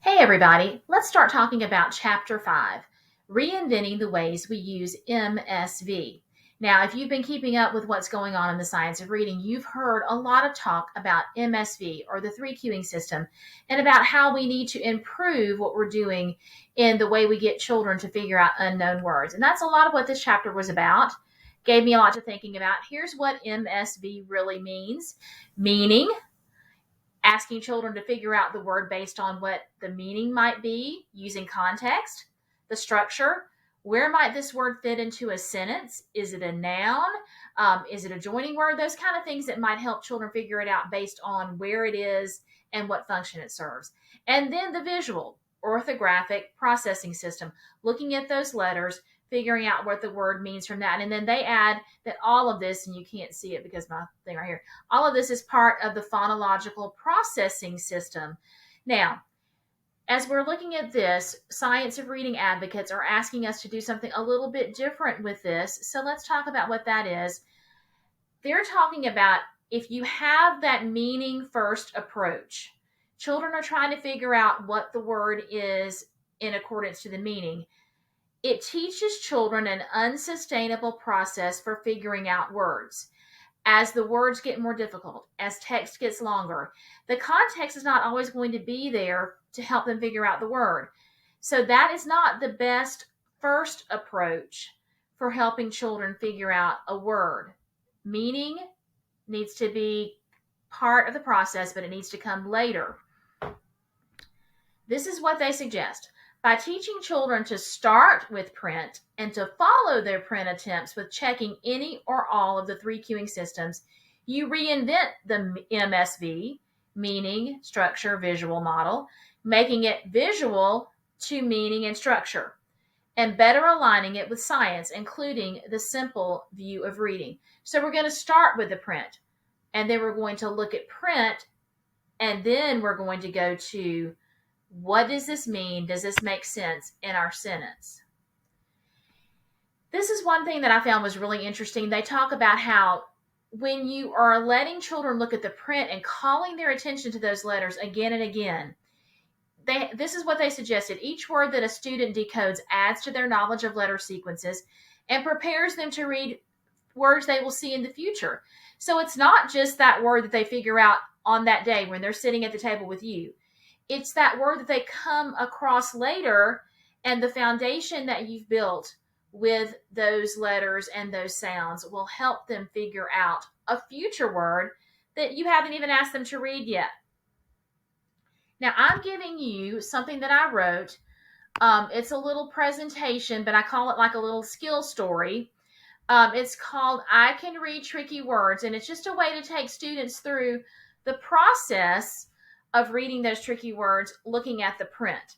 Hey everybody, let's start talking about Chapter 5, Reinventing the Ways We Use MSV. Now, if you've been keeping up with what's going on in the science of reading, you've heard a lot of talk about MSV, or the three cueing system, and about how we need to improve what we're doing in the way we get children to figure out unknown words. And that's a lot of what this chapter was about. Gave me a lot to thinking about. Here's what MSV really means: meaning, asking children to figure out the word based on what the meaning might be using context. The structure: where might this word fit into a sentence? Is it a noun? Is it a joining word? Those kind of things that might help children figure it out based on where it is and what function it serves. And then the visual, orthographic processing system, looking at those letters, figuring out what the word means from that. And then they add that all of this, and you can't see it because my thing right here, all of this is part of the phonological processing system. Now, as we're looking at this, science of reading advocates are asking us to do something a little bit different with this. So let's talk about what that is. They're talking about if you have that meaning first approach, children are trying to figure out what the word is in accordance to the meaning. It teaches children an unsustainable process for figuring out words. As the words get more difficult, as text gets longer, the context is not always going to be there to help them figure out the word. So that is not the best first approach for helping children figure out a word. Meaning needs to be part of the process, but it needs to come later. This is what they suggest. By teaching children to start with print and to follow their print attempts with checking any or all of the three cueing systems, you reinvent the MSV, meaning, structure, visual model, making it visual to meaning and structure, and better aligning it with science, including the simple view of reading. So we're going to start with the print, and then we're going to look at print, and then we're going to go to what does this mean? Does this make sense in our sentence? This is one thing that I found was really interesting. They talk about how when you are letting children look at the print and calling their attention to those letters again and again, this is what they suggested. Each word that a student decodes adds to their knowledge of letter sequences and prepares them to read words they will see in the future. So it's not just that word that they figure out on that day when they're sitting at the table with you. It's that word that they come across later, and the foundation that you've built with those letters and those sounds will help them figure out a future word that you haven't even asked them to read yet. Now, I'm giving you something that I wrote. It's a little presentation, but I call it like a little skill story. It's called I Can Read Tricky Words, and it's just a way to take students through the process of reading those tricky words, looking at the print.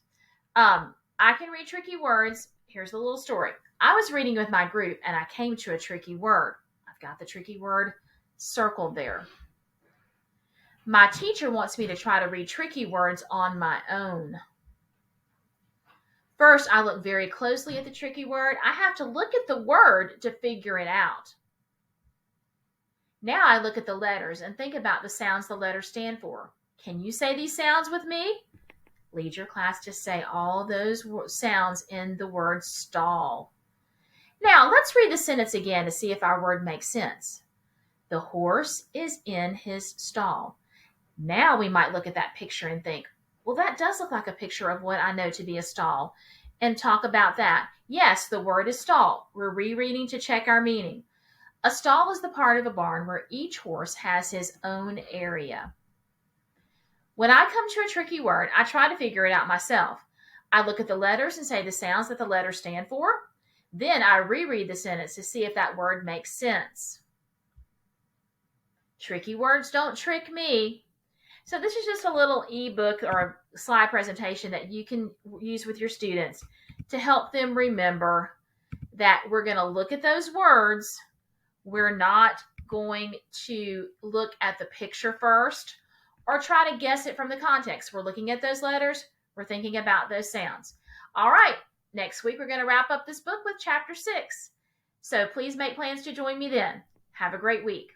I Can Read Tricky Words. Here's the little story. I was reading with my group and I came to a tricky word. I've got the tricky word circled there. My teacher wants me to try to read tricky words on my own. First, I look very closely at the tricky word. I have to look at the word to figure it out. Now I look at the letters and think about the sounds the letters stand for. Can you say these sounds with me? Lead your class to say all those sounds in the word stall. Now, let's read the sentence again to see if our word makes sense. The horse is in his stall. Now we might look at that picture and think, well, that does look like a picture of what I know to be a stall, and talk about that. Yes, the word is stall. We're rereading to check our meaning. A stall is the part of a barn where each horse has his own area. When I come to a tricky word, I try to figure it out myself. I look at the letters and say the sounds that the letters stand for. Then I reread the sentence to see if that word makes sense. Tricky words don't trick me. So this is just a little ebook or a slide presentation that you can use with your students to help them remember that we're going to look at those words. We're not going to look at the picture first or try to guess it from the context. We're looking at those letters. We're thinking about those sounds. All right, next week we're going to wrap up this book with Chapter 6. So please make plans to join me then. Have a great week.